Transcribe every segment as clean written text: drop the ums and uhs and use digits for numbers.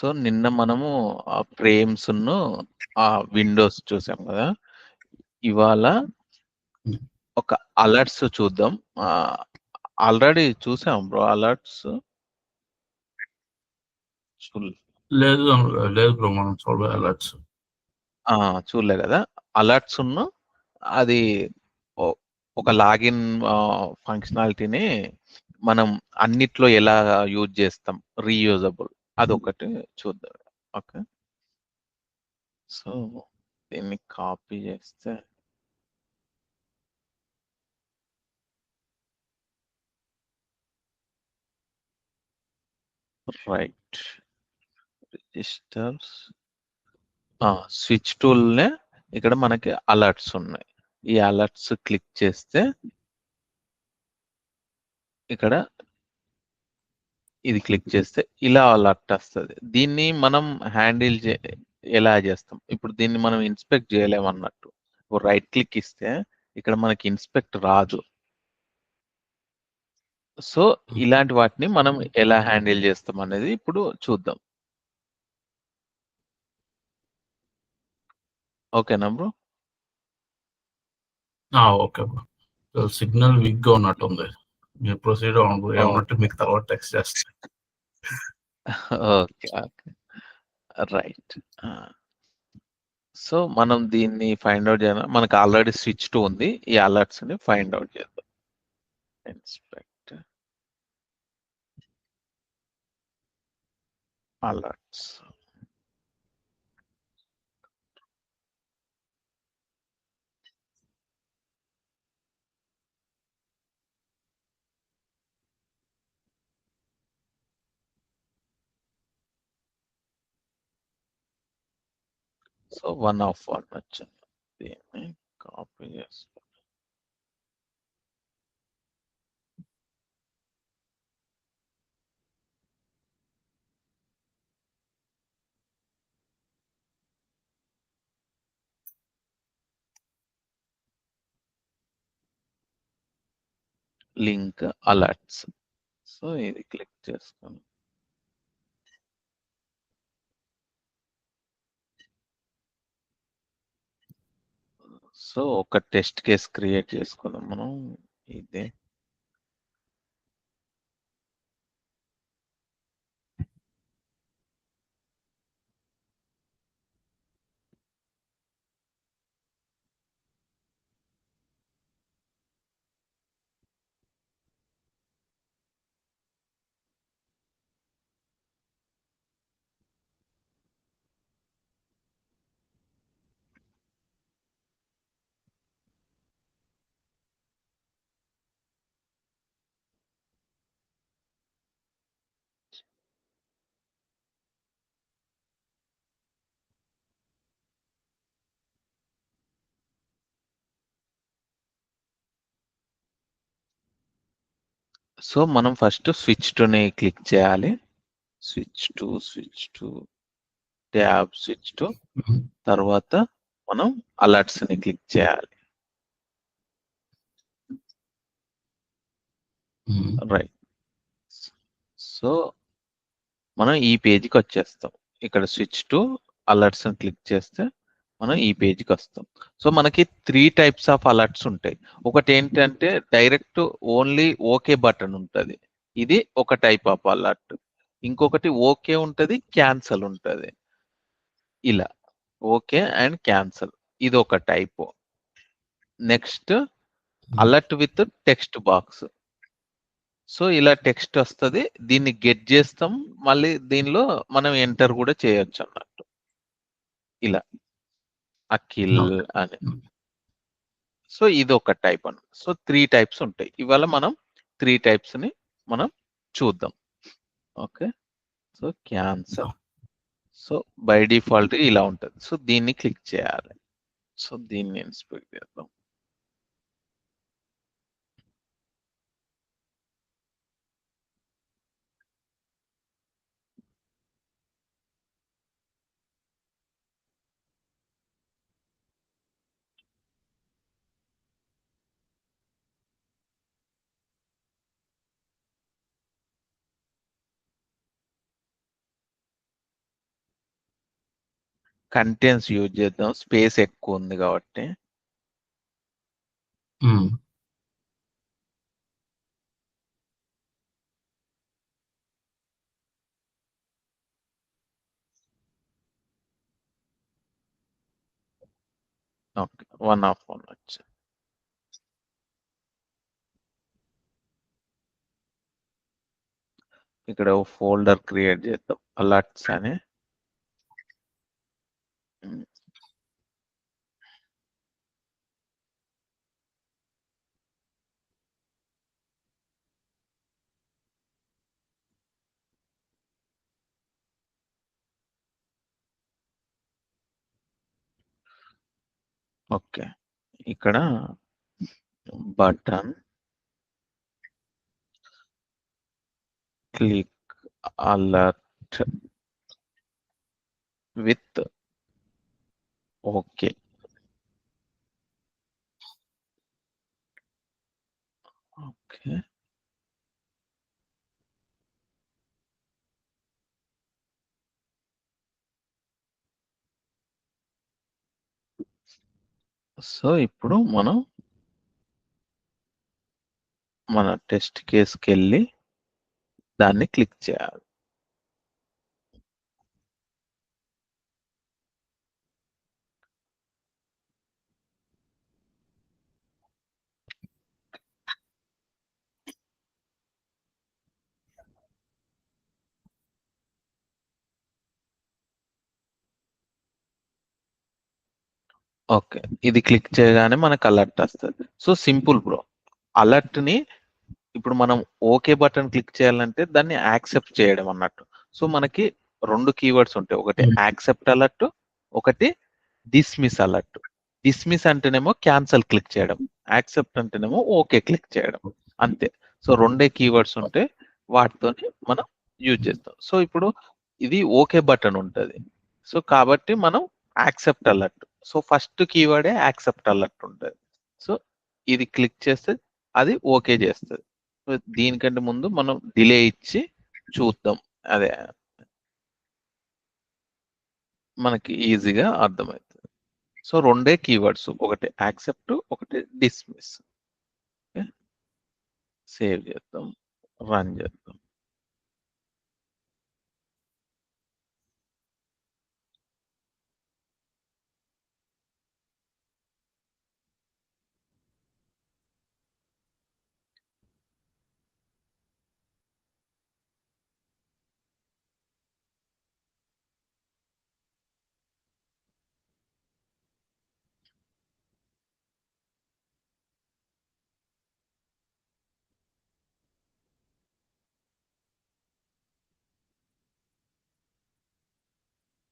So, నిన్న మనము ఆ ఫ్రేమ్స్‌ను, ఆ విండోస్ చూసాం గదా! ఇవాళ హ్మ్. ఒక అలర్ట్స్ చూద్దాం. ఆల్రెడీ చూసాం బ్రో అలర్ట్స్. చూల్ లేదు లేదు బ్రో మనం చూడలేదు అలర్ట్స్. ఆ! చూడలే గదా! అలర్ట్స్‌ను అది ఒ ఒక లాగిన్ ఫంక్షనాలిటీని మనం అన్నిట్లో ఎలా యూజ్ చేస్తాం రీయూజబుల్ అదొకటి చూద్దాం. ఓకే. సో, దీన్ని కాపీ చేస్తే రైట్. రిజిస్టర్స్ స్విచ్ టూల్‌నే ఇక్కడ మనకి అలర్ట్స్ ఉన్నాయి. ఈ అలర్ట్స్ క్లిక్ చేస్తే ఇక్కడ ఇది క్లిక్ చేస్తే ఇలా అలర్ట్ వస్తది. దీన్ని మనం హ్యాండిల్ ఎలా చేస్తాం? ఇప్పుడు దీన్ని మనం ఇన్స్పెక్ట్ చేయలేమన్నట్టు. రైట్ క్లిక్ ఇస్తే ఇక్కడ మనకి ఇన్స్పెక్ట్ రాదు. సో, ఇలాంటి వాటిని మనం ఎలా హ్యాండిల్ చేస్తాం అనేది ఇప్పుడు చూద్దాం. ఓకేనా బ్రో? Okay bro. సిగ్నల్ వీక్‌గా ఉన్నట్టుంది. మీరు ప్రొసీడ్ అవ్వండి బ్రో. ఏమన్నట్టు మీకు తర్వాత టెక్స్ట్ చేస్తా. ఓకే. ఓకే. రైట్. సో, మనం దీన్ని ఫైండ్ ఔట్ చేయాలి. మనకు ఆల్రెడీ స్విచ్ టు ఉంది. ఈ అలర్ట్స్‌ని ఫైండ్ ఔట్ చేద్దాం. Inspect alerts. సో, 1 ఆఫ్ 1 వచ్చింది. దీన్ని కాపీ చేస్తా. Link alerts. సో, ఇది క్లిక్ చేసుకోండి. సో, ఒక టెస్ట్ కేస్ క్రియేట్ చేసుకుందాం మనం. ఇదే. సో, మనం ఫస్ట్ స్విచ్ టుని క్లిక్ చేయాలి. Switch to tab switch to తర్వాత మనం అలర్ట్స్‌ని క్లిక్ చేయాలి. రైట్. సో, మనం ఈ పేజ్‌కి వచ్చేస్తాం. ఇక్కడ స్విచ్ టు అలర్ట్స్‌ని క్లిక్ చేస్తే మనం ఈ పేజ్‌కి వస్తాం. సో, మనకి 3 టైప్స్ ఆఫ్ అలర్ట్స్ ఉంటాయి. ఒకటేంటంటే డైరెక్ట్ ఓన్లీ ఓకే బటన్ ఉంటది. ఇది ఒక టైప్ ఆఫ్ అలర్ట్. ఇంకొకటి ఓకే ఉంటది, క్యాన్సెల్ ఉంటది. ఇలా ఓకే అండ్ క్యాన్సెల్ ఇదొక type. Next alert with text box. So, ఇలా టెక్స్ట్ వస్తది. దీన్ని గెట్ చేస్తాం. మళ్ళీ దీనిలో మనం ఎంటర్ కూడా చేయొచ్చన్నట్టు. ఇలా అఖిల్ ఓకే. అని. సో, ఇదొక టైప్ అన్నమాట. సో, 3 టైప్స్ ఉంటాయి. ఇవాళ మనం 3 టైప్స్‌ని మనం చూద్దాం. Okay. So, cancel. So, by default ఇలా ఉంటది. సో, దీన్ని క్లిక్ చేయాలి. సో, దీన్ని ఇన్స్పెక్ట్ చేద్దాం. కంటెంట్స్ యూజ్ చేద్దాం, స్పేస్ ఎక్కువ ఉంది కాబట్టి. ఉమ్. ఓకే, 1 వచ్చి ఇక్కడ ఫోల్డర్ క్రియేట్ చేద్దాం, అలర్ట్స్ అని. ఓకే, ఇక్కడ button click alert with okay. Okay, so ఇప్పుడు మనం మన టెస్ట్ కేసుకి వెళ్ళి దాన్ని క్లిక్ చేయాలి. ఓకే, ఇది క్లిక్ చేయగానే మనకు అలర్ట్ వస్తుంది. So simple bro. అలర్ట్ ని ఇప్పుడు మనం ఓకే బటన్ క్లిక్ చేయాలంటే దాన్ని యాక్సెప్ట్ చేయడం అన్నట్టు. సో మనకి 2 కీవర్డ్స్ ఉంటాయి, ఒకటి ఉమ్. యాక్సెప్ట్ అలర్ట్, ఒకటి డిస్మిస్ అలర్ట్. డిస్మిస్ అంటేనేమో క్యాన్సల్ క్లిక్ చేయడం, యాక్సెప్ట్ అంటేనేమో ఓకే క్లిక్ చేయడం, అంతే. సో 2 కీవర్డ్స్ ఉంటే వాటితోని మనం యూజ్ చేస్తాం. సో ఇప్పుడు ఇది ఓకే బటన్ ఉంటుంది, సో కాబట్టి మనం యాక్సెప్ట్ అలర్ట్. సో ఫస్ట్ కీవర్డే యాక్సెప్ట్ అలర్ట్ ఉంటుంది. సో ఇది క్లిక్ చేస్తే అది ఓకే చేస్తుంది. సో దీనికంటే ముందు మనం డిలే ఇచ్చి చూద్దాం, అదే మనకి ఈజీగా అర్థమవుతుంది. సో 2 కీవర్డ్స్, ఒకటి యాక్సెప్ట్, ఒకటి డిస్మిస్. సేవ్ చేద్దాం, రన్ చేద్దాం.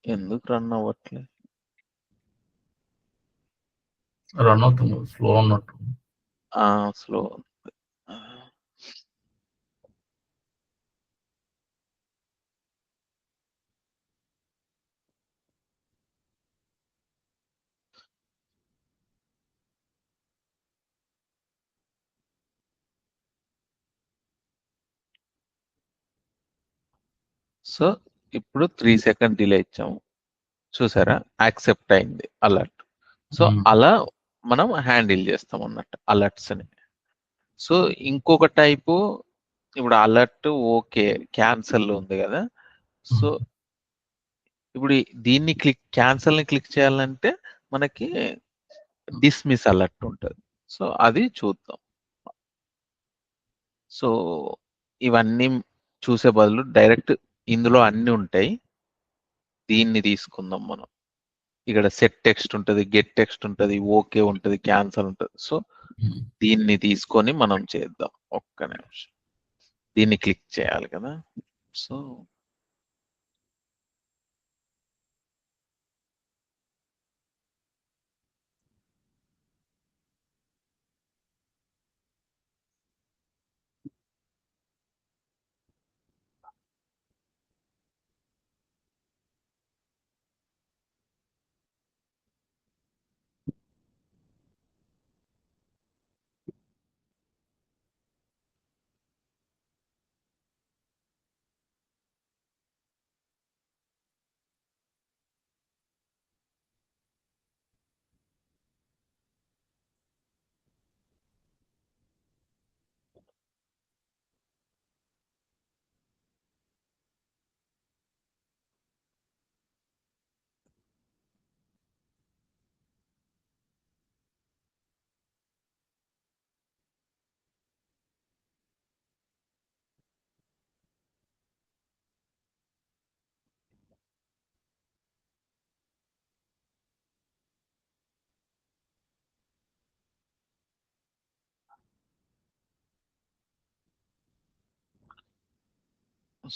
ఎందుకు రన్ అవ్వట్లే? రన్ అవుతుంది, స్లో ఉన్నట్టు. స్లో. సో ఇప్పుడు 3 సెకండ్ డిలే ఇచ్చాము, చూసారా, యాక్సెప్ట్ అయింది అలర్ట్. సో ఉమ్. అలా మనం హ్యాండిల్ చేస్తాం అన్నట్టు అలర్ట్స్ ని. సో ఇంకొక టైపు, ఇప్పుడు అలర్ట్ ఓకే క్యాన్సల్ ఉంది కదా. సో ఉమ్. ఇప్పుడు దీన్ని క్యాన్సల్ ని క్లిక్ చేయాలంటే మనకి డిస్మిస్ అలర్ట్ ఉంటుంది. సో అది చూద్దాం. సో ఇవన్నీ చూసే బదులు డైరెక్ట్ ఇందులో అన్ని ఉంటాయి, దీన్ని తీసుకుందాం మనం. ఇక్కడ సెట్ టెక్స్ట్ ఉంటుంది, గెట్ టెక్స్ట్ ఉంటుంది, ఓకే ఉంటుంది, క్యాన్సల్ ఉంటుంది. సో ఉమ్. దీన్ని తీసుకొని మనం చేద్దాం. ఒక్క నిమిషం, దీన్ని క్లిక్ చేయాలి కదా. సో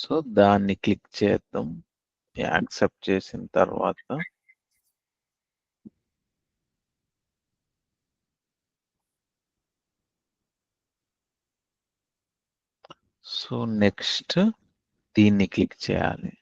సో దాన్ని క్లిక్ చేద్దాం. యాక్సెప్ట్ చేసిన తర్వాత సో నెక్స్ట్ దీన్ని క్లిక్ చేయాలి.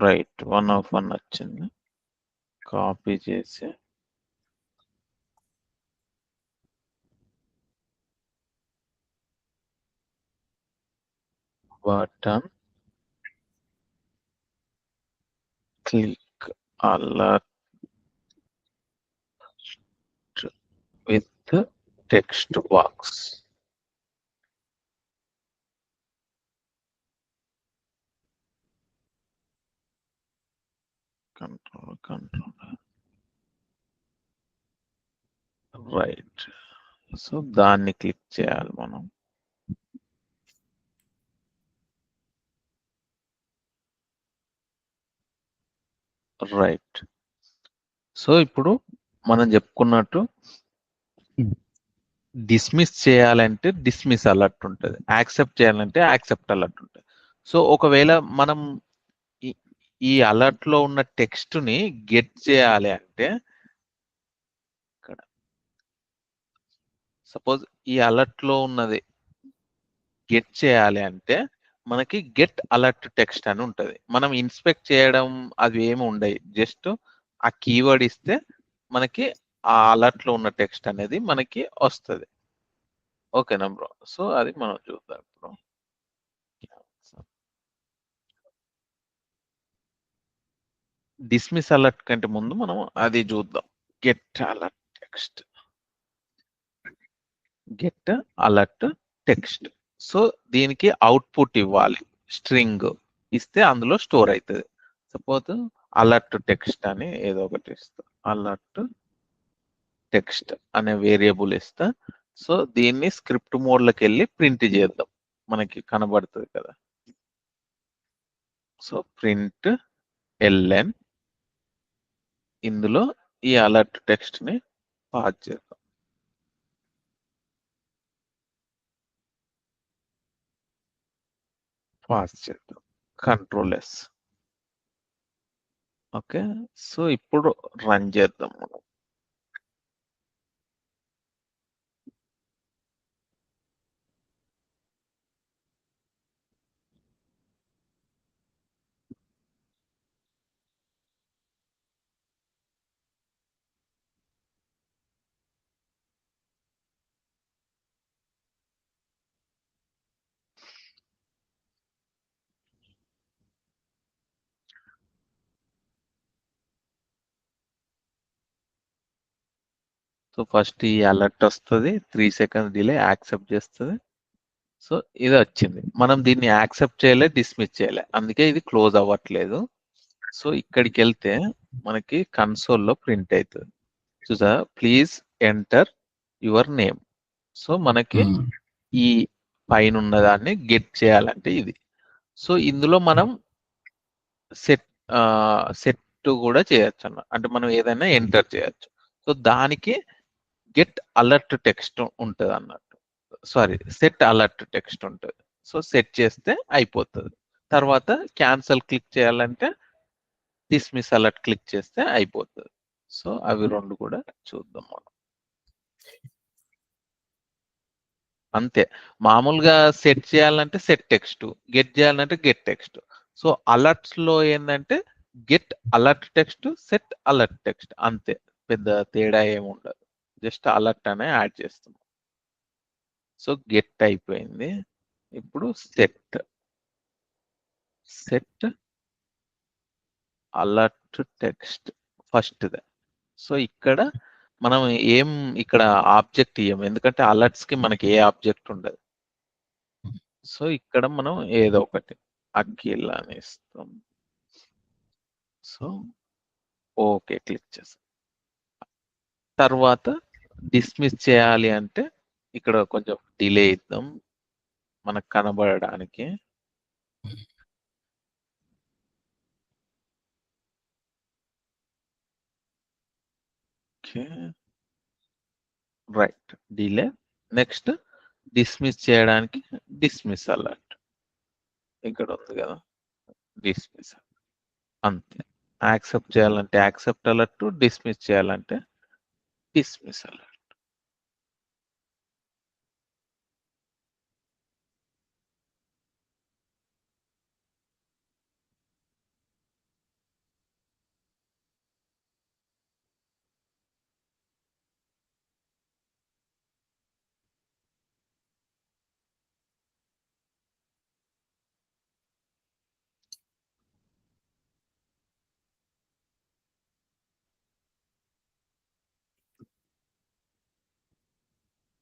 రైట్ 1 of 1 వచ్చింది. కాపీ చేసి button click alert with text box. Control right. So దాన్ని క్లిక్ చేయాలి మనం. రైట్. సో ఇప్పుడు మనం చెప్పుకున్నట్టు డిస్మిస్ చేయాలంటే డిస్మిస్ అలర్ట్ ఉంటుంది, యాక్సెప్ట్ చేయాలంటే యాక్సెప్ట్ అలర్ట్ ఉంటుంది. సో ఒకవేళ మనం ఈ అలర్ట్ లో ఉన్న టెక్స్ట్ ని గెట్ చేయాలి అంటే ఇక్కడ సపోజ్ ఈ అలర్ట్ లో ఉన్నది గెట్ చేయాలి అంటే మనకి గెట్ అలర్ట్ టెక్స్ట్ అని ఉంటది. మనం ఇన్స్పెక్ట్ చేయడం అవి ఏమి ఉండవు, జస్ట్ ఆ కీవర్డ్ ఇస్తే మనకి ఆ అలర్ట్ లో ఉన్న టెక్స్ట్ అనేది మనకి వస్తుంది. ఓకేనా బ్రో? సో అది మనం చూద్దాం ఇప్పుడు. డిస్మిస్ అలర్ట్ కంటే ముందు మనం అది చూద్దాం. Get alert text, get alert text. So దీనికి అవుట్పుట్ ఇవ్వాలి, స్ట్రింగ్ ఇస్తే అందులో స్టోర్ అవుతుంది. సపోజ్ అలర్ట్ టెక్స్ట్ అని ఏదో ఒకటి ఇస్తా, అలర్ట్ టెక్స్ట్ అనే వేరియబుల్ ఇస్తా. సో దీన్ని స్క్రిప్ట్ మోడ్ లోకి వెళ్ళి ప్రింట్ చేద్దాం, మనకి కనబడుతుంది కదా. సో ప్రింట్ ln ఇందులో ఈ అలర్ట్ టెక్స్ట్ ని పాస్ చేద్దాం. Control S. ఓకే. సో ఇప్పుడు రన్ చేద్దాం మనం. సో ఫస్ట్ ఈ అలర్ట్ వస్తుంది, 3 seconds డిలే, యాక్సెప్ట్ చేస్తుంది. సో ఇది వచ్చింది. మనం దీన్ని యాక్సెప్ట్ చేయలే, డిస్మిస్ చేయలే, అందుకే ఇది క్లోజ్ అవ్వట్లేదు. సో ఇక్కడికి వెళ్తే మనకి కన్సోల్లో ప్రింట్ అవుతుంది చూసా, please enter your name. So మనకి ఈ పైన ఉన్న దాన్ని గెట్ చేయాలంటే ఇది. సో ఇందులో మనం సెట్ సెట్ కూడా చేయొచ్చు అన్న, అంటే మనం ఏదైనా ఎంటర్ చేయొచ్చు. సో దానికి గెట్ అలర్ట్ టెక్స్ట్ ఉంటుంది అన్నట్టు, సారీ సెట్ అలర్ట్ టెక్స్ట్ ఉంటుంది. సో సెట్ చేస్తే అయిపోతుంది. తర్వాత క్యాన్సల్ క్లిక్ చేయాలంటే డిస్మిస్ అలర్ట్ క్లిక్ చేస్తే అయిపోతుంది. సో అవి రెండు కూడా చూద్దాం మనం. అంతే, మామూలుగా సెట్ చేయాలంటే సెట్ టెక్స్ట్, గెట్ చేయాలంటే గెట్ టెక్స్ట్. సో అలర్ట్స్ లో ఏంటంటే get alert text, set alert text, అంతే, పెద్ద తేడా ఏమి ఉండదు, జస్ట్ అలర్ట్ అనే యాడ్ చేస్తాం. సో గెట్ అయిపోయింది. ఇప్పుడు set alert text first. So ఇక్కడ మనం ఏం ఇక్కడ ఆబ్జెక్ట్ ఇయ్యం, ఎందుకంటే అలర్ట్స్ కి మనకి ఏ ఆబ్జెక్ట్ ఉండదు. సో ఇక్కడ మనం ఏదో ఒకటి అఖిల్ అని ఇస్తాం. సో ఓకే క్లిక్ చేస్తాం. తర్వాత డిస్మిస్ చేయాలి అంటే ఇక్కడ కొంచెం డిలే ఇద్దాం మనకు కనబడడానికి. Okay, right, delay. Next dismiss చేయడానికి డిస్మిస్ అలర్ట్ ఇక్కడ ఉంది కదా, డిస్మిస్ అంతే. యాక్సెప్ట్ చేయాలంటే యాక్సెప్ట్ అలర్ట్, డిస్మిస్ చేయాలంటే డిస్మిస్ అలర్ట్.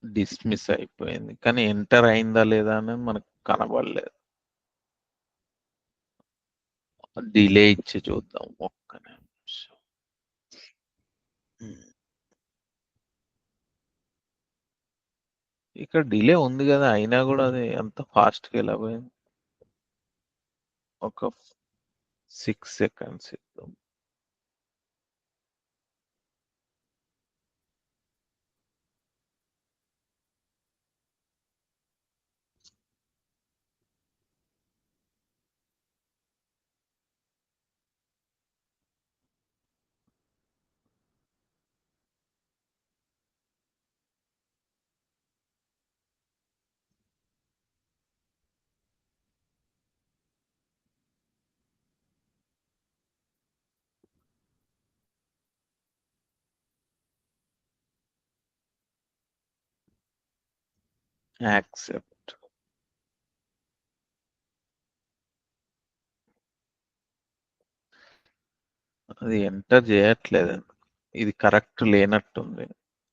డిస్మిస్ అయిపోయింది కానీ ఎంటర్ అయిందా లేదా అని మనకు కనబడలేదు. డిలే ఇచ్చి చూద్దాం ఒక్క నిమిషం. ఇక్కడ డిలే ఉంది కదా, అయినా కూడా అది అంత ఫాస్ట్గా ఎలా పోయింది. ఒక 6 సెకండ్స్ ఇద్దాం. యాక్సెప్ట్. అది ఎంటర్ చేయట్లేదు, ఇది కరెక్ట్ లేనట్టుంది.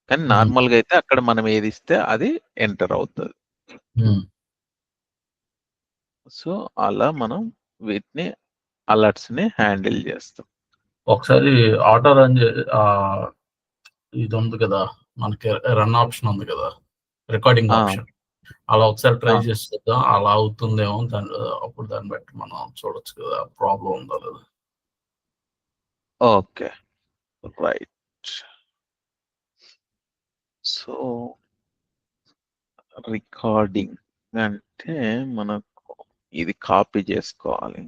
కానీ నార్మల్గా అయితే అక్కడ మనం ఏది ఇస్తే అది ఎంటర్ అవుతుంది. సో అలా మనం వీటిని అలర్ట్స్ ని హ్యాండిల్ చేస్తాం. ఒకసారి ఆటో రన్ ఇది ఉంది కదా, మనకి రన్ ఆప్షన్ ఉంది కదా, రికార్డింగ్ ఆప్షన్, అలా ఒకసారి ట్రై చేసి చూద్దాం. అలా అవుతుందేమో, అప్పుడు దాన్ని బట్టి మనం చూడొచ్చు కదా ప్రాబ్లం ఉందో లేదా. Okay, right. సో రికార్డింగ్ అంటే మనకు ఇది కాపీ చేసుకోవాలి.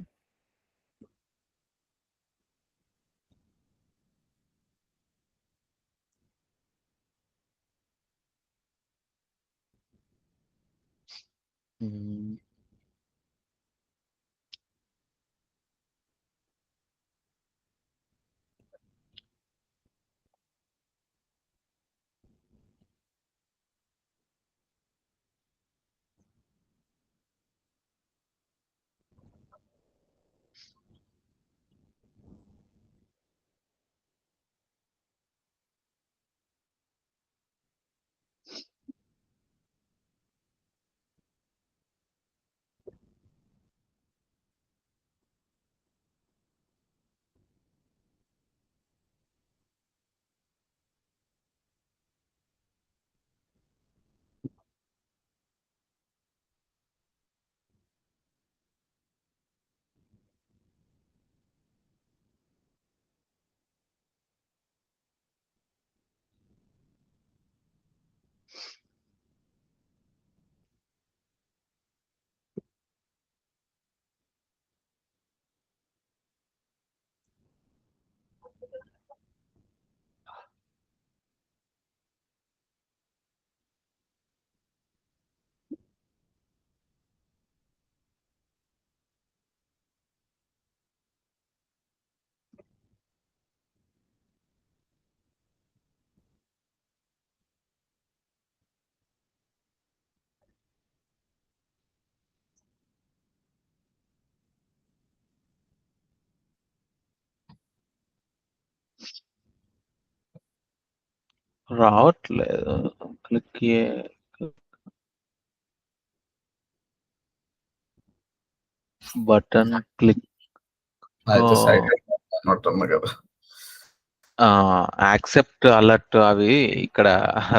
రావట్లేదు. క్లిక్ బటన్ క్లిక్ అయితే సైట్ అన్నట్టుంది కదా. యాక్సెప్ట్ అలర్ట్ అవి ఇక్కడ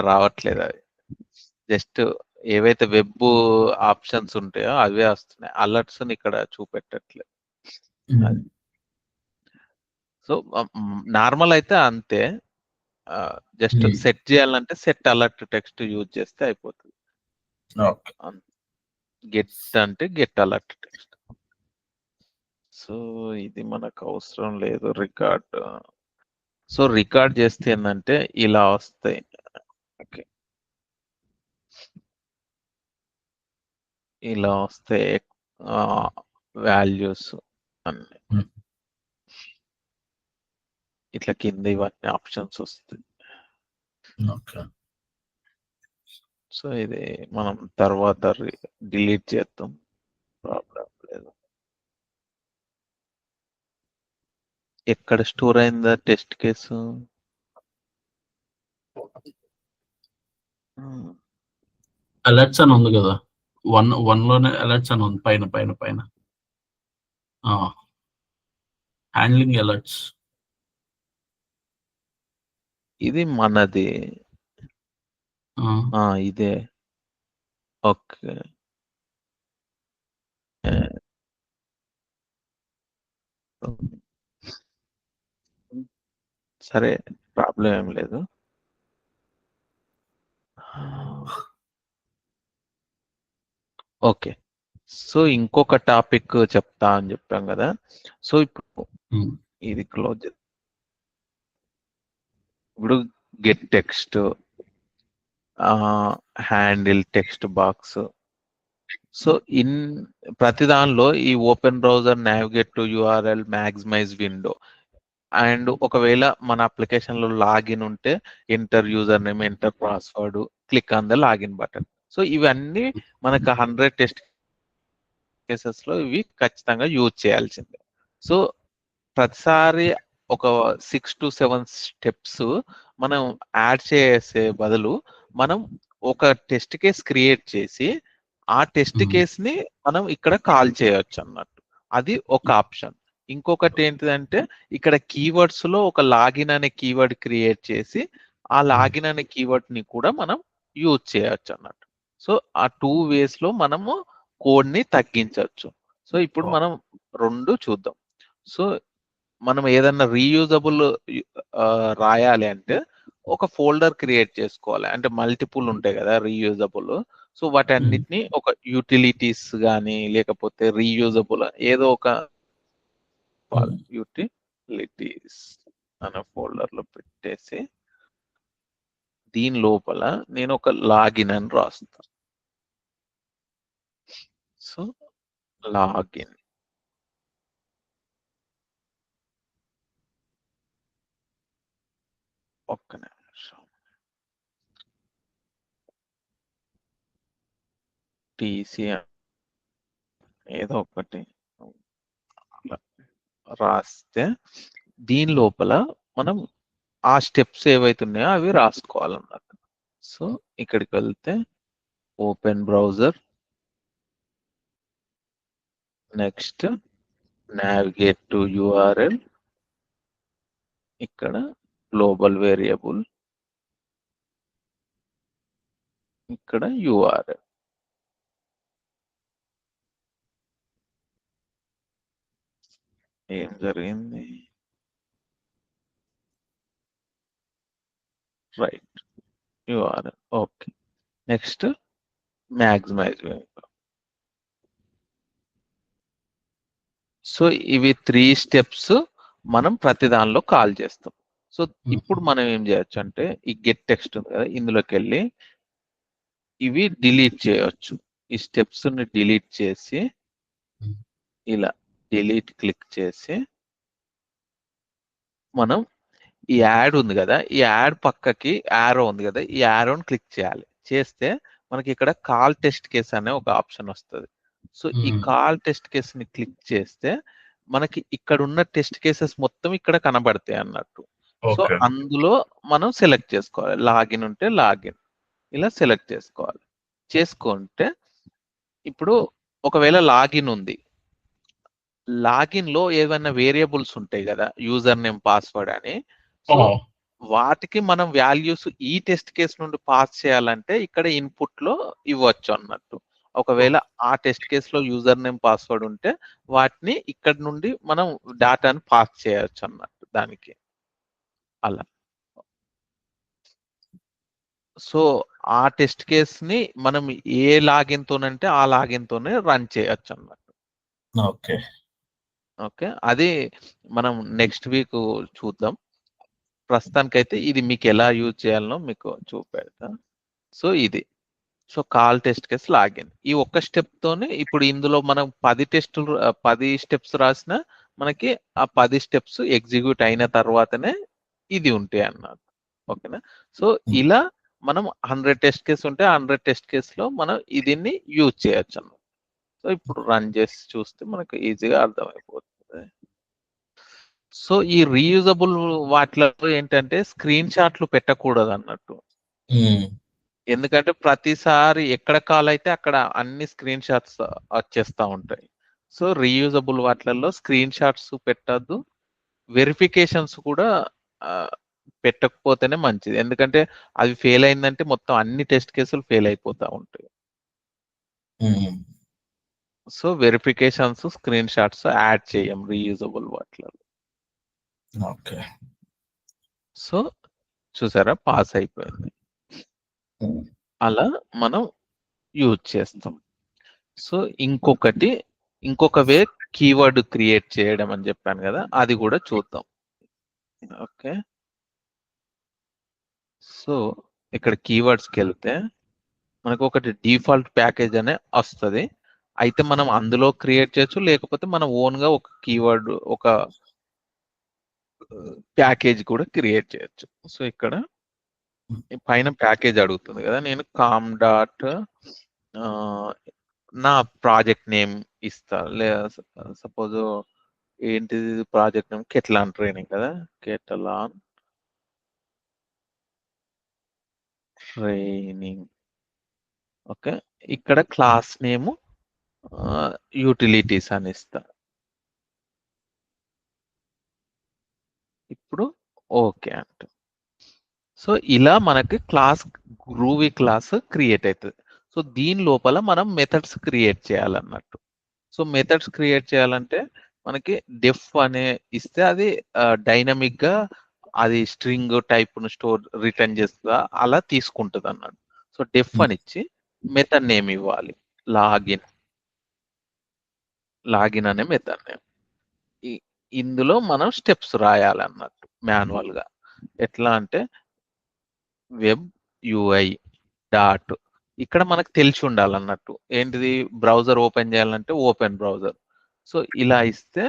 రావట్లేదు. అవి జస్ట్ ఏవైతే వెబ్ ఆప్షన్స్ ఉంటాయో అవే వస్తున్నాయి. అలర్ట్స్ ఇక్కడ చూపెట్టట్లేదు. అది. సో నార్మల్ అయితే అంతే. జస్ట్ సెట్ చేయాలంటే సెట్ అలర్ట్ టెక్స్ట్ యూజ్ చేస్తే అయిపోతుంది. గెట్ అంటే గెట్ అలర్ట్ టెక్స్ట్. సో ఇది మనకు అవసరం లేదు రికార్డ్. సో రికార్డ్ చేస్తే ఏంటంటే ఇలా వస్తాయి. ఓకే, ఇలా వస్తాయి వాల్యూస్ అన్ని. ఇట్లా కింద ఇవన్నీ ఆప్షన్స్ వస్తాయి. సో ఇది మనం తర్వాత డిలీట్ చేద్దాం, ప్రాబ్లం లేదు. ఎక్కడ స్టోర్ అయిందా టెస్ట్ కేసు? అలర్ట్స్ అని ఉంది కదా, వన్ లోనే అలర్ట్స్ అని ఉంది పైన పైన పైన హ్యాండ్లింగ్ అలర్ట్స్. ఇది మనది. ఇదే. ఓకే, సరే, ప్రాబ్లం ఏం లేదు. ఓకే, సో ఇంకొక టాపిక్ చెప్తా అని చెప్పాం కదా. సో ఇప్పుడు ఇది క్లోజ్. ఇప్పుడు get text, handle text box. So ప్రతి దానిలో ఈ open browser, navigate to URL, maximize window, and ఒకవేళ మన అప్లికేషన్ లో లాగిన్ ఉంటే enter user name, enter password, click on the login button. So ఇవన్నీ మనకు 100 టెస్ట్ కేసెస్ లో ఇవి ఖచ్చితంగా యూజ్ చేయాల్సిందే. సో ప్రతిసారి ఒక 6 to 7 స్టెప్స్ మనం యాడ్ చేసే బదులు మనం ఒక టెస్ట్ కేస్ క్రియేట్ చేసి ఆ టెస్ట్ కేస్ ని మనం ఇక్కడ కాల్ చేయొచ్చు అన్నట్టు. అది ఒక ఆప్షన్. ఇంకొకటి ఏంటిదంటే ఇక్కడ కీవర్డ్స్ లో ఒక లాగిన్ అనే కీవర్డ్ క్రియేట్ చేసి ఆ లాగిన్ అనే కీవర్డ్ ని కూడా మనం యూజ్ చేయొచ్చు అన్నట్టు. సో ఆ 2 ways లో మనము కోడ్ ని తగ్గించవచ్చు. సో ఇప్పుడు మనం 2 చూద్దాం. సో మనం ఏదన్నా రీయూజబుల్ రాయాలి అంటే ఒక ఫోల్డర్ క్రియేట్ చేసుకోవాలి. అంటే మల్టిపుల్ ఉంటాయి కదా రీయూజబుల్. సో వాటి అన్నిటిని ఒక యూటిలిటీస్ కానీ లేకపోతే రీయూజబుల్ ఏదో ఒక యూటిలిటీస్ అనే ఫోల్డర్ లో పెట్టేసి దీని లోపల నేను ఒక లాగిన్ అని రాస్తాను. సో లాగిన్, ఒక్క నిమిషం, టీసీ ఏదో ఒకటి రాస్తే దీని లోపల మనం ఆ స్టెప్స్ ఏవైతే ఉన్నాయో అవి రాసుకోవాలన్నట్టు. సో ఇక్కడికి వెళ్తే open browser, next navigate to URL, ఇక్కడ గ్లోబల్ వేరియబుల్, ఇక్కడ యూఆర్ఎల్. ఏం జరిగింది? Right, URL. Okay, next maximize window. So ఇవి 3 స్టెప్స్ మనం ప్రతి దానిలో కాల్ చేస్తాం. సో ఇప్పుడు మనం ఏం చేయొచ్చు అంటే ఈ గెట్ టెక్స్ట్ ఉంది కదా, ఇందులోకి వెళ్ళి ఇవి డిలీట్ చేయొచ్చు. ఈ స్టెప్స్ ని డిలీట్ చేసి ఇలా డిలీట్ క్లిక్ చేసి మనం ఈ యాడ్ ఉంది కదా, ఈ యాడ్ పక్కకి యారో ఉంది కదా, ఈ యారోని క్లిక్ చేయాలి. చేస్తే మనకి ఇక్కడ కాల్ టెస్ట్ కేస్ అనే ఒక ఆప్షన్ వస్తుంది. సో ఈ కాల్ టెస్ట్ కేస్ ని క్లిక్ చేస్తే మనకి ఇక్కడ ఉన్న టెస్ట్ కేసెస్ మొత్తం ఇక్కడ కనబడతాయి అన్నట్టు. సో అందులో మనం సెలెక్ట్ చేసుకోవాలి. లాగిన్ ఉంటే లాగిన్ ఇలా సెలెక్ట్ చేసుకోవాలి. చేసుకుంటే ఇప్పుడు ఒకవేళ లాగిన్ ఉంది, లాగిన్ లో ఏమైనా వేరియబుల్స్ ఉంటాయి కదా, యూజర్ నేమ్, పాస్వర్డ్ అని. సో ఓహ్! వాటికి మనం వాల్యూస్ ఈ టెస్ట్ కేస్ నుండి పాస్ చేయాలంటే ఇక్కడ ఇన్పుట్ లో ఇవ్వచ్చు అన్నట్టు. ఒకవేళ ఆ టెస్ట్ కేస్ లో యూజర్ నేమ్ పాస్వర్డ్ ఉంటే వాటిని ఇక్కడ నుండి మనం డేటాను పాస్ చేయొచ్చు అన్నట్టు దానికి అలా. సో ఆ టెస్ట్ కేస్ ని మనం ఏ లాగిన్ తోనంటే ఆ లాగిన్ తోనే రన్ చేయొచ్చు అన్నట్టు. ఓకే. ఓకే. అది మనం నెక్స్ట్ వీక్ చూద్దాం. ప్రస్తుతానికైతే ఇది మీకు ఎలా యూజ్ చేయాలనో మీకు చూపెడతా. సో ఇది. So call test case login. ఈ ఒక్క స్టెప్ తోనే ఇప్పుడు ఇందులో మనం 10 స్టెప్స్ రాసినా మనకి ఆ 10 స్టెప్స్ ఎగ్జిక్యూట్ అయిన తర్వాతనే ఇది ఉంటాయి అన్నమాట. ఓకేనా? సో ఇలా మనం 100 టెస్ట్ కేస్ ఉంటే 100 టెస్ట్ కేస్‌లో మనం దీన్ని యూజ్ చేయొచ్చు అన్నమాట. సో ఇప్పుడు రన్ చేసి చూస్తే మనకు ఈజీగా అర్థమైపోతుంది. సో ఈ రీయూజబుల్ వాటిలో ఏంటంటే స్క్రీన్ షాట్లు పెట్టకూడదన్నట్టు. హ్మ్. ఎందుకంటే ప్రతిసారి ఎక్కడ కాల్ అయితే అక్కడ అన్ని స్క్రీన్ షాట్స్ వచ్చేస్తా ఉంటాయి. సో రీయూజబుల్ వాటిలలో స్క్రీన్ షాట్స్ పెట్టొద్దు. వెరిఫికేషన్స్ కూడా పెట్టకపోతేనే మంచిది. ఎందుకంటే అది ఫెయిల్ అయిందంటే మొత్తం అన్ని టెస్ట్ కేసులు ఫెయిల్ అయిపోతా ఉంటాయి. హ్మ్. So verifications, screen shots add చేయం రీయూజబుల్ వాటిలలో. ఓకే. సో చూసారా పాస్ అయిపోయింది. హ్మ్. అలా మనం యూజ్ చేస్తాం. సో ఇంకొక వే కీవర్డ్ క్రియేట్ చేయడం అని చెప్పాను కదా, అది కూడా చూద్దాం. ఓకే. సో ఇక్కడ కీవర్డ్స్కి వెళ్తే మనకు ఒకటి డిఫాల్ట్ ప్యాకేజ్ అనే వస్తుంది. అయితే మనం అందులో క్రియేట్ చేయొచ్చు, లేకపోతే మనం ఓన్ గా ఒక కీవర్డ్ ఒక ప్యాకేజ్ కూడా క్రియేట్ చేయొచ్చు. సో ఇక్కడ పైన ప్యాకేజ్ అడుగుతుంది కదా, నేను కామ్ డాట్ నా ప్రాజెక్ట్ నేమ్ ఇస్తా. లేదా సపోజ్ ఏంటిది ప్రాజెక్ట్ నేమ్, కెట్లాన్ ట్రైనింగ్ కదా, కెటలాన్ ట్రైనింగ్. ఓకే. ఇక్కడ క్లాస్ నేమ్ యూటిలిటీస్ అని ఇస్తా. ఇప్పుడు ఓకే అంట. సో ఇలా మనకి గ్రూవీ క్లాస్ క్రియేట్ అవుతుంది. సో దీని లోపల మనం మెథడ్స్ క్రియేట్ చేయాలన్నట్టు. సో మెథడ్స్ క్రియేట్ చేయాలంటే మనకి డెఫ్ అనే ఇస్తే అది డైనమిక్ గా అది స్ట్రింగ్ టైప్ ను రిటర్న్ చేస్తుందా అలా తీసుకుంటుంది అన్నట్టు. సో డెఫ్ అని ఇచ్చి మెథడ్ నేమ్ ఇవ్వాలి. లాగిన్ అనే మెథడ్ నేమ్. ఇందులో మనం స్టెప్స్ రాయాలన్నట్టు మాన్యువల్ గా. ఎట్లా అంటే వెబ్ యూఐ డాట్, ఇక్కడ మనకు తెలిసి ఉండాలన్నట్టు ఏంటిది, బ్రౌజర్ ఓపెన్ చేయాలంటే ఓపెన్ బ్రౌజర్. సో ఇలా ఇస్తే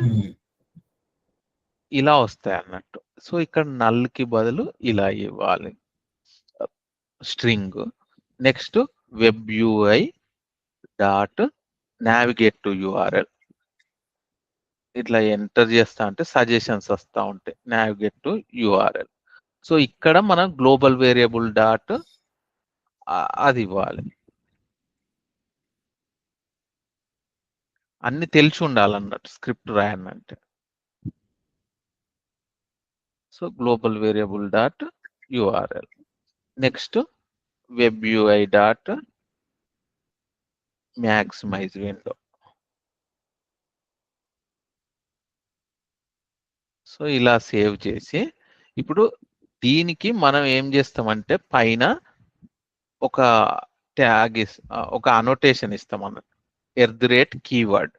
ఇలా వస్తాయి అన్నట్టు. సో ఇక్కడ నల్ కి బదులు ఇలా ఇవ్వాలి string. Next web UI dot navigate to URL. ఇట్లా ఎంటర్ చేస్తా అంటే సజెషన్స్ వస్తా ఉంటాయి, నావిగేట్ టు యూఆర్ఎల్. సో ఇక్కడ మనం గ్లోబల్ వేరియబుల్ డాట్ అది ఇవ్వాలి. అన్ని తెలిసి ఉండాలన్నట్టు స్క్రిప్ట్ రాయనంటే. So global variable dot URL. Next web UI dot maximise window. So ఇలా సేవ్ చేసి ఇప్పుడు దీనికి మనం ఏం చేస్తామంటే పైన ఒక ఒక అనోటేషన్ ఇస్తాం అన్నట్టు, కీవర్డ్.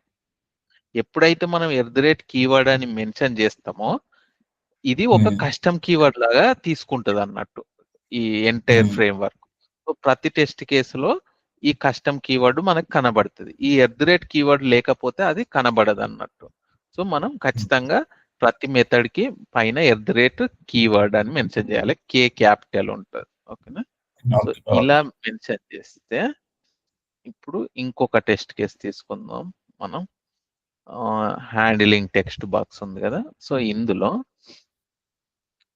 ఎప్పుడైతే మనం కీవర్డ్ అని మెన్షన్ చేస్తామో ఇది ఒక కస్టమ్ కీవర్డ్ లాగా తీసుకుంటది అన్నట్టు ఈ ఎంటైర్ ఫ్రేమ్వర్క్. సో ప్రతి టెస్ట్ కేసులో ఈ కస్టమ్ కీవర్డ్ మనకు కనబడుతుంది. ఈ కీవర్డ్ లేకపోతే అది కనబడదు అన్నట్టు. సో మనం ఖచ్చితంగా ప్రతి మెథడ్ కి పైన కీవర్డ్ అని మెన్షన్ చేయాలి. కే క్యాపిటల్ ఉంటుంది. ఓకేనా? సో ఇలా మెన్షన్ చేస్తే ఇప్పుడు ఇంకొక టెస్ట్ కేసు తీసుకుందాం మనం. హ్యాండిలింగ్ టెక్స్ట్ బాక్స్ ఉంది కదా, సో ఇందులో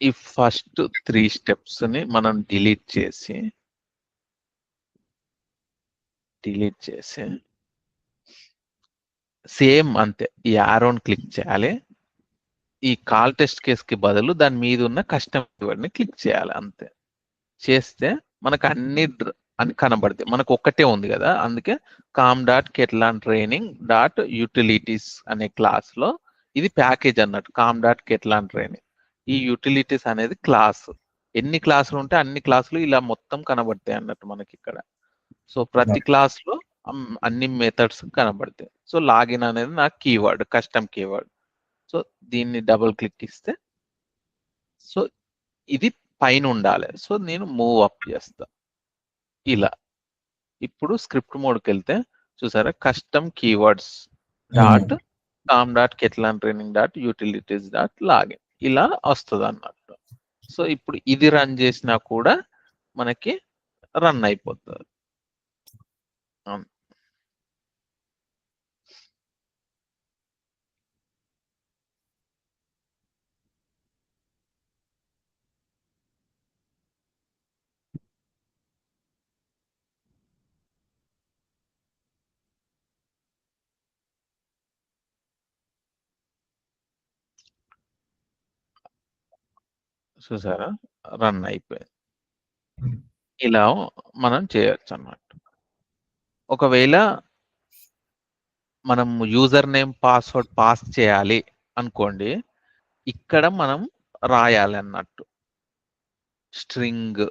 ఈ ఫస్ట్ 3 స్టెప్స్ ని మనం డిలీట్ చేసి సేమ్ అంతే ఈ యారోని క్లిక్ చేయాలి. ఈ కాల్ టెస్ట్ కేసుకి బదులు దాని మీద ఉన్న కస్టమ్ కీవర్డ్ని క్లిక్ చేయాలి అంతే. చేస్తే మనకు అన్ని కనబడతాయి. మనకు ఒక్కటే ఉంది కదా, అందుకే com.ketlan.training.utilities అనే క్లాస్ లో ఇది ప్యాకేజ్ అన్నట్టు. com.ketlan.training ఈ యూటిలిటీస్ అనేది క్లాస్. ఎన్ని క్లాసులు ఉంటే అన్ని క్లాసులు ఇలా మొత్తం కనబడతాయి అన్నట్టు మనకి ఇక్కడ. సో ప్రతి క్లాస్ లో అన్ని మెథడ్స్ కనబడతాయి. సో లాగిన్ అనేది నా కీవర్డ్, కస్టమ్ కీవర్డ్. సో దీన్ని డబుల్ క్లిక్ ఇస్తే సో ఇది పైన ఉండాలి. సో నేను మూవ్ అప్ చేస్తా ఇలా. ఇప్పుడు స్క్రిప్ట్ మోడ్కి వెళ్తే చూసారా, కస్టమ్ కీవర్డ్స్ డాట్ com.ketlan.training.utilities.login ఇలా వస్తుంది అన్నట్టు. సో ఇప్పుడు ఇది రన్ చేసినా కూడా మనకి రన్ అయిపోతుంది. చూసారా, రన్ అయిపోయింది. ఇలా మనం చేయొచ్చు అన్నట్టు. ఒకవేళ మనం యూజర్ నేమ్ పాస్వర్డ్ పాస్ చేయాలి అనుకోండి, ఇక్కడ మనం రాయాలి అన్నట్టు. String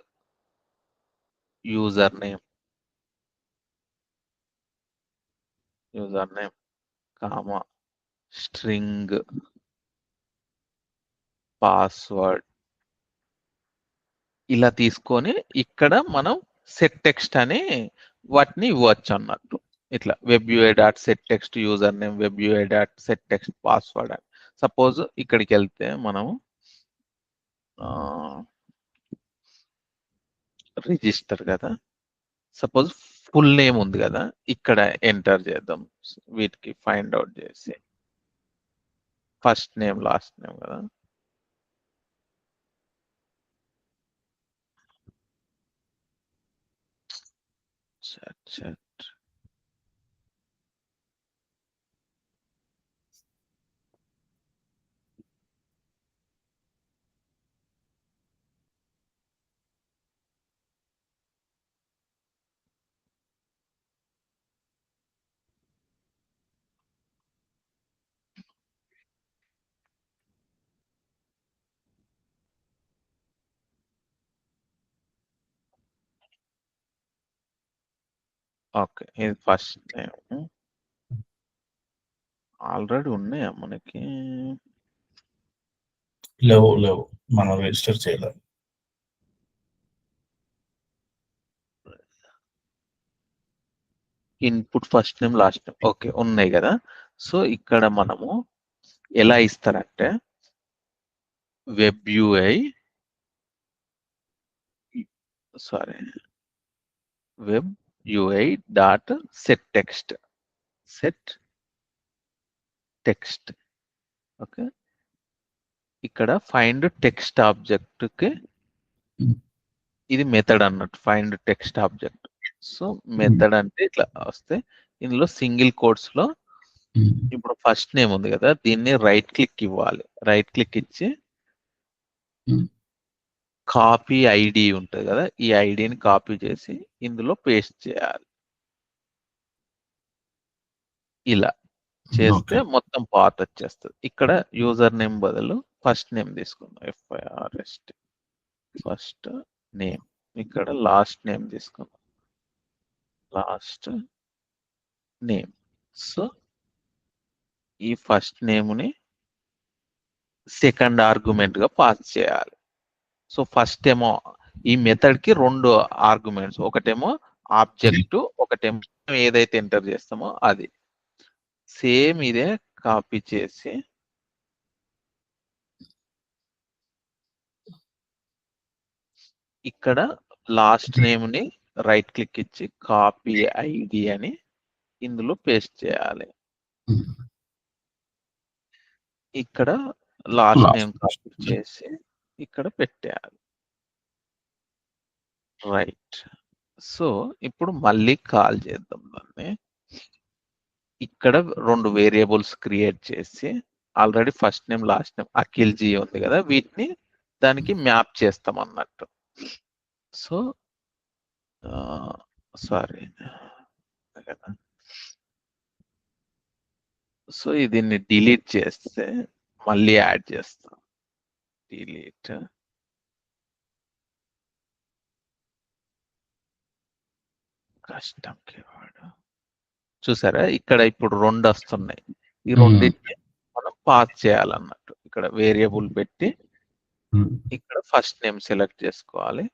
user name comma string password ఇలా తీసుకొని ఇక్కడ మనం సెట్ టెక్స్ట్ అని వాటిని ఇవ్వచ్చు అన్నట్టు. ఇట్లా webui.setText user name, webui.setText password అని. సపోజ్ ఇక్కడికి వెళ్తే మనం రిజిస్టర్ కదా, సపోజ్ ఫుల్ నేమ్ ఉంది కదా, ఇక్కడ ఎంటర్ చేద్దాం. వీటికి ఫైండ్ అవుట్ చేసి ఫస్ట్ నేమ్ లాస్ట్ నేమ్ కదా, chat. ఓకే, ఇది ఫస్ట్ నేమ్. ఆల్రెడీ ఉన్నాయా మనకి? లేవు మనం రిజిస్టర్ చేయలేదు. Input first name last name okay ఉన్నాయి కదా. సో ఇక్కడ మనము ఎలా ఇస్తారంటే webui dot set text okay. ఇక్కడ ఫైండ్ టెక్స్ట్ ఆబ్జెక్ట్ కి ఇది మెథడ్ అన్నట్టు, find text object. So method అంటే ఇట్లా వస్తే ఇందులో సింగిల్ కోట్స్ లో ఇప్పుడు ఫస్ట్ నేమ్ ఉంది కదా, దీన్ని రైట్ క్లిక్ ఇవ్వాలి. రైట్ క్లిక్ ఇచ్చి కాపీ ఐడి ఉంటుంది కదా, ఈ ఐడిని కాపీ చేసి ఇందులో పేస్ట్ చేయాలి. ఇలా చేస్తే మొత్తం పాత్ వచ్చేస్తుంది. ఇక్కడ యూజర్ నేమ్ బదులు ఫస్ట్ నేమ్ తీసుకుందాం, FIRST ఫస్ట్ నేమ్. ఇక్కడ లాస్ట్ నేమ్ తీసుకుందాం, లాస్ట్ నేమ్. సో ఈ ఫస్ట్ నేమ్ని సెకండ్ ఆర్గ్యుమెంట్ గా పాస్ చేయాలి. సో ఫస్ట్ ఏమో ఈ మెథడ్ కి రెండు ఆర్గ్యుమెంట్స్, ఒకటేమో ఆబ్జెక్ట్, ఒకటేమో ఏదైతే ఎంటర్ చేస్తామో అది. సేమ్ ఇదే కాపీ చేసి ఇక్కడ లాస్ట్ నేమ్ ని రైట్ క్లిక్ ఇచ్చి కాపీ ఐడి అని ఇందులో పేస్ట్ చేయాలి. ఇక్కడ లాస్ట్ నేమ్ కాపీ చేసి ఇక్కడ పెట్టేయాలి. రైట్. సో ఇప్పుడు మళ్ళీ కాల్ చేద్దాం దాన్ని. ఇక్కడ రెండు వేరియబుల్స్ క్రియేట్ చేసి already first name last name Akhil ji ఉంది కదా, వీటిని దానికి మ్యాప్ చేస్తాం అన్నట్టు. సో సారీ కదా, సో దీన్ని డిలీట్ చేస్తే మళ్ళీ యాడ్ చేస్తాం. Delete custom keyword. చూసారా ఇక్కడ ఇప్పుడు 2 వస్తున్నాయి. ఈ రెండింటిని మనం పాస్ చేయాలన్నట్టు. ఇక్కడ వేరియబుల్ పెట్టి ఇక్కడ ఫస్ట్ నేమ్ సెలెక్ట్ చేసుకోవాలి,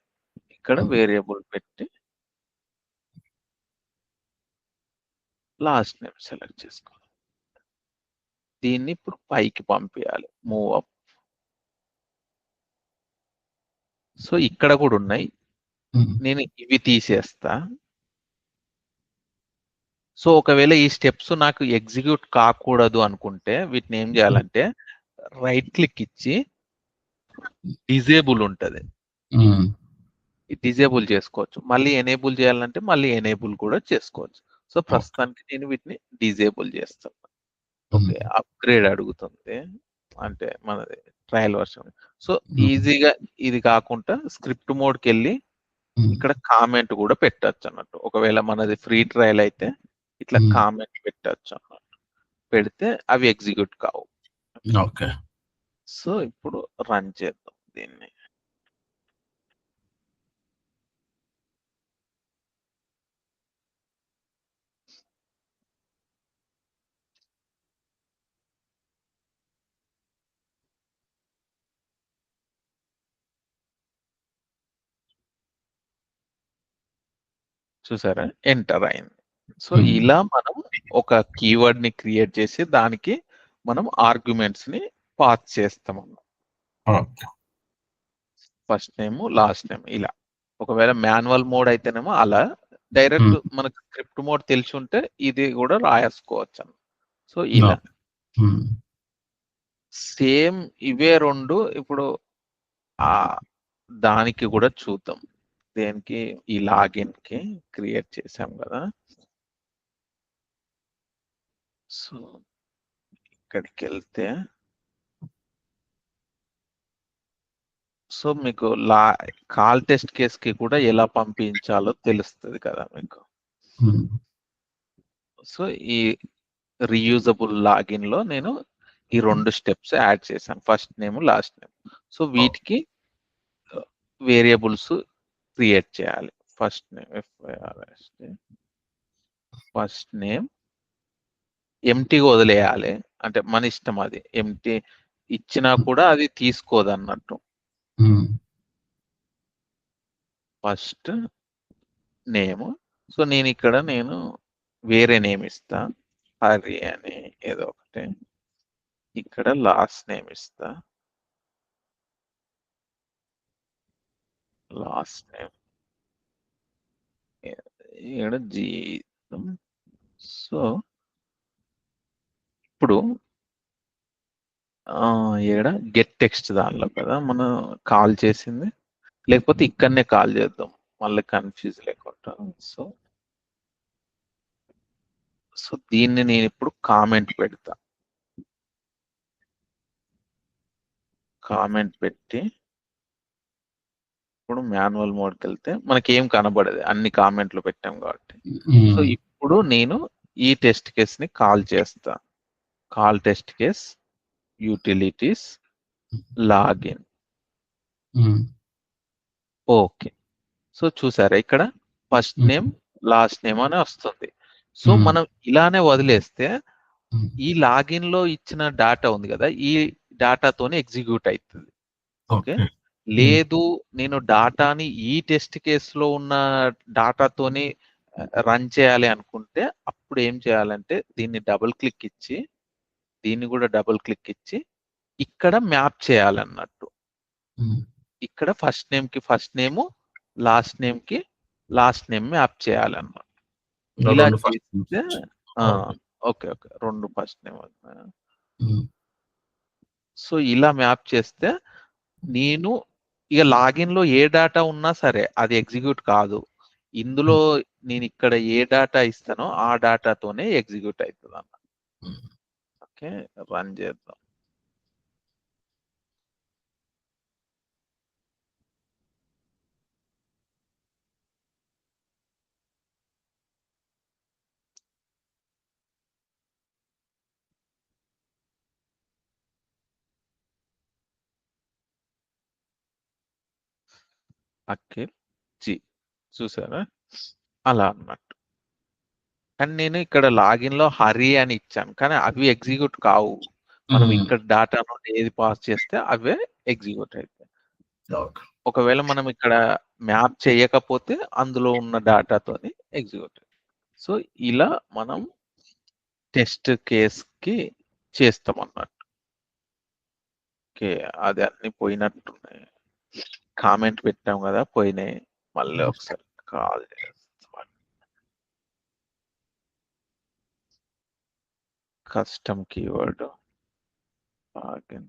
ఇక్కడ వేరియబుల్ పెట్టి లాస్ట్ నేమ్ సెలెక్ట్ చేసుకోవాలి. దీన్ని ఇప్పుడు పైకి పంపించాలి, మూవ్ అప్. సో ఇక్కడ కూడా ఉన్నాయి, నేను ఇవి తీసేస్తా. సో ఒకవేళ ఈ స్టెప్స్ నాకు ఎగ్జిక్యూట్ కాకూడదు అనుకుంటే వీటిని ఏం చేయాలంటే రైట్ క్లిక్ ఇచ్చి డిజేబుల్ ఉంటది, డిజేబుల్ చేసుకోవచ్చు. మళ్ళీ ఎనేబుల్ చేయాలంటే మళ్ళీ ఎనేబుల్ కూడా చేసుకోవచ్చు. సో ప్రస్తుతానికి నేను వీటిని డిజేబుల్ చేస్తాను. ఓకే, అప్గ్రేడ్ అడుగుతుంది అంటే మనది ట్రయల్ వర్షన్. సో ఈజీగా ఇది కాకుండా స్క్రిప్ట్ మోడ్కి వెళ్ళి ఇక్కడ కామెంట్ కూడా పెట్టచ్చు అన్నట్టు. ఒకవేళ మనది ఫ్రీ ట్రయల్ అయితే ఇట్లా కామెంట్ పెట్టచ్చు అన్నట్టు. పెడితే అవి ఎగ్జిక్యూట్ కావు. ఓకే, సో ఇప్పుడు రన్ చేద్దాం దీన్ని. చూసారా, ఎంటర్ అయింది. సో ఇలా మనం ఒక కీవర్డ్ ని క్రియేట్ చేసి దానికి మనం ఆర్గ్యుమెంట్స్ ని పాస్ చేస్తాం. ఫస్ట్ నేమ్ లాస్ట్ నేమ్ ఇలా. ఒకవేళ మాన్యువల్ మోడ్ అయితేనేమో అలా, డైరెక్ట్ మనకు స్క్రిప్ట్ మోడ్ తెలిసి ఉంటే ఇది కూడా రాసుకోవచ్చు అన్న. సో ఇలా సేమ్ ఇవే 2 ఇప్పుడు దానికి కూడా చూద్దాం. దేనికి, ఈ లాగిన్ కి క్రియేట్ చేసాం కదా. సో ఇక్కడికి వెళ్తే సో మీకు కాల్ టెస్ట్ కేస్ కి కూడా ఎలా పంపించాలో తెలుస్తుంది కదా మీకు. సో ఈ రీయూజబుల్ లాగిన్ లో నేను ఈ 2 స్టెప్స్ యాడ్ చేశాను, first name last name. So వీటికి వేరియబుల్స్ క్రియేట్ చేయాలి. ఫస్ట్ నేమ్ ఫస్ట్ నేమ్ ఎంటీగా వదిలేయాలి, అంటే మన ఇష్టం, అది ఎంటీ ఇచ్చినా కూడా అది తీసుకోదు అన్నట్టు. First name. సో నేను ఇక్కడ వేరే నేమ్ ఇస్తా, హరి అని ఏదో ఒకటి. ఇక్కడ లాస్ట్ నేమ్ ఇస్తా, లాస్ట్ నేమ్ ఇక్కడ జీతం. సో ఇప్పుడు ఇక్కడ గెట్ టెక్స్ట్ దానిలో కదా మనం కాల్ చేసింది, లేకపోతే ఇక్కడనే కాల్ చేద్దాం మళ్ళీ కన్ఫ్యూజ్ లేకుండా. సో దీన్ని నేను ఇప్పుడు కామెంట్ పెడతా. కామెంట్ పెట్టి ఇప్పుడు మాన్యువల్ మోడ్కి వెళ్తే మనకి ఏం కనబడదు, అన్ని కామెంట్లు పెట్టాం కాబట్టి. సో ఇప్పుడు నేను ఈ టెస్ట్ కేస్ ని కాల్ చేస్తా. Call test case utilities login. Okay, so చూసారా ఇక్కడ ఫస్ట్ నేమ్ లాస్ట్ నేమ్ అని వస్తుంది. సో మనం ఇలానే వదిలేస్తే ఈ లాగిన్ లో ఇచ్చిన డేటా ఉంది కదా, ఈ డేటాతోనే ఎగ్జిక్యూట్ అవుతుంది. ఓకే, లేదు నేను డాటాని ఈ టెస్ట్ కేసులో ఉన్న డాటాతోని రన్ చేయాలి అనుకుంటే అప్పుడు ఏం చేయాలంటే దీన్ని డబుల్ క్లిక్ ఇచ్చి, దీన్ని కూడా డబుల్ క్లిక్ ఇచ్చి ఇక్కడ మ్యాప్ చేయాలన్నట్టు. ఇక్కడ ఫస్ట్ నేమ్ కి ఫస్ట్ నేమ్, లాస్ట్ నేమ్ కి లాస్ట్ నేమ్ మ్యాప్ చేయాలన్నమాట. ఇలా చేస్తే okay okay 2 first name. So ఇలా మ్యాప్ చేస్తే నేను ఇక లాగిన్ లో ఏ డేటా ఉన్నా సరే అది ఎగ్జిక్యూట్ కాదు. ఇందులో నేను ఇక్కడ ఏ డేటా ఇస్తానో ఆ డేటాతోనే ఎగ్జిక్యూట్ అవుతుంది అన్న. ఓకే, రన్ చేద్దాం. అఖిల్ జీ చూసారా అలా అన్నట్టు. కానీ నేను ఇక్కడ లాగిన్ లో హరి అని ఇచ్చాను కానీ అవి ఎగ్జిక్యూట్ కావు. మనం ఇక్కడ డాటా నుండి ఏది పాస్ చేస్తే అవే ఎగ్జిక్యూట్ అవుతాయి. ఓకే. ఒకవేళ మనం ఇక్కడ మ్యాప్ చేయకపోతే అందులో ఉన్న డాటాతోని ఎగ్జిక్యూట్. సో ఇలా మనం టెస్ట్ కేస్ కి చేస్తాం అన్నట్టు. ఓకే అది అన్ని పోయినట్టున్నాయి. కామెంట్ పెట్టాం కదా పోయినాయి. మళ్ళీ ఒకసారి కాల్ చేస్తాం. Custom keyword login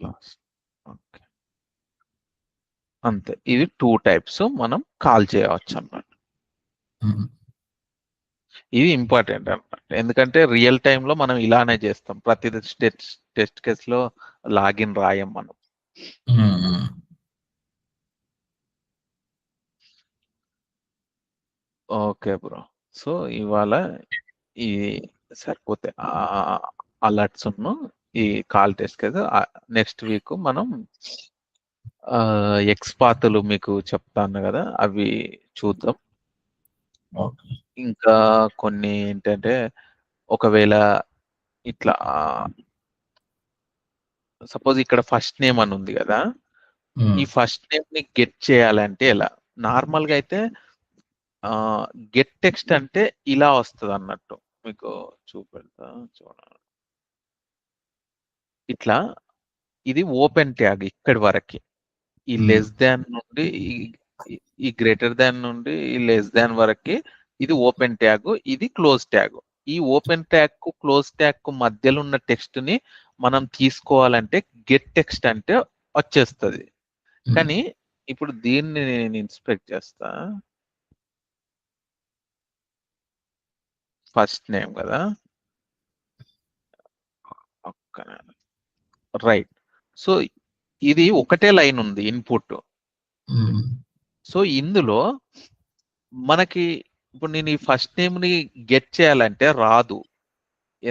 class. Okay అంతే. ఇది 2 టైప్స్ మనం కాల్ చేయవచ్చు అన్నమాట. ఇది ఇంపార్టెంట్ అన్నమాట. ఎందుకంటే రియల్ టైమ్ లో మనం ఇలానే చేస్తాం. ప్రతి టెస్ట్ కేస్ లో లాగిన్ రాయం మనం. Okay bro. సో ఇవాళ ఈ సరిపోతే అలర్ట్స్ ఈ call test case. Next week మనం ఎక్స్పాతులు మీకు చెప్తాను కదా అవి చూద్దాం. ఇంకా కొన్ని ఏంటంటే ఒకవేళ ఇట్లా సపోజ్ ఇక్కడ ఫస్ట్ నేమ్ అని ఉంది కదా ఈ ఫస్ట్ నేమ్ ని గెట్ చేయాలంటే ఎలా? నార్మల్ గా అయితే గెట్ టెక్స్ట్ అంటే ఇలా వస్తుంది అన్నట్టు. మీకు చూపెడతా చూడండి. ఇట్లా ఇది ఓపెన్ ట్యాగ్ ఇక్కడి వరకు. ఈ లెస్ దాన్ నుండి ఈ గ్రేటర్ దాన్ నుండి ఈ లెస్ దాన్ వరకు ఇది ఓపెన్ ట్యాగ్, ఇది క్లోజ్ ట్యాగ్. ఈ ఓపెన్ ట్యాగ్ కు క్లోజ్ ట్యాగ్ కు మధ్యలో ఉన్న టెక్స్ట్ ని మనం తీసుకోవాలంటే గెట్ టెక్స్ట్ అంటే వచ్చేస్తుంది. కానీ ఇప్పుడు దీన్ని నేను ఇన్స్పెక్ట్ చేస్తా. ఫస్ట్ నేమ్ కదా రైట్. సో ఇది ఒకటే లైన్ ఉంది ఇన్పుట్. సో ఇందులో మనకి ఇప్పుడు నేను ఈ ఫస్ట్ నేమ్ ని గెట్ చేయాలంటే రాదు.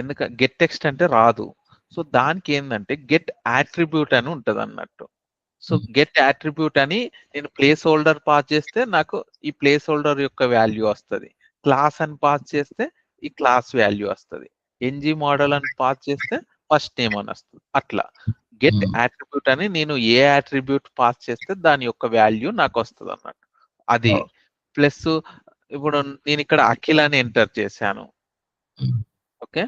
ఎందుకంటే గెట్ టెక్స్ట్ అంటే రాదు. సో దానికి ఏంటంటే గెట్ యాట్రిబ్యూట్ అని ఉంటది అన్నట్టు. సో గెట్ యాట్రిబ్యూట్ అని నేను ప్లేస్ హోల్డర్ పాస్ చేస్తే నాకు ఈ ప్లేస్ హోల్డర్ యొక్క వాల్యూ వస్తుంది. క్లాస్ అని పాస్ చేస్తే ఈ క్లాస్ వాల్యూ వస్తుంది. ఎన్జీ మోడల్ అని పాస్ చేస్తే ఫస్ట్ నేమ్ అని వస్తుంది. అట్లా గెట్ యాట్రిబ్యూట్ అని నేను ఏ యాట్రిబ్యూట్ పాస్ చేస్తే దాని యొక్క వాల్యూ నాకు వస్తుంది అన్నట్టు. అది ప్లస్ ఇప్పుడు నేను ఇక్కడ అఖిల్ అని ఎంటర్ చేశాను. ఓకే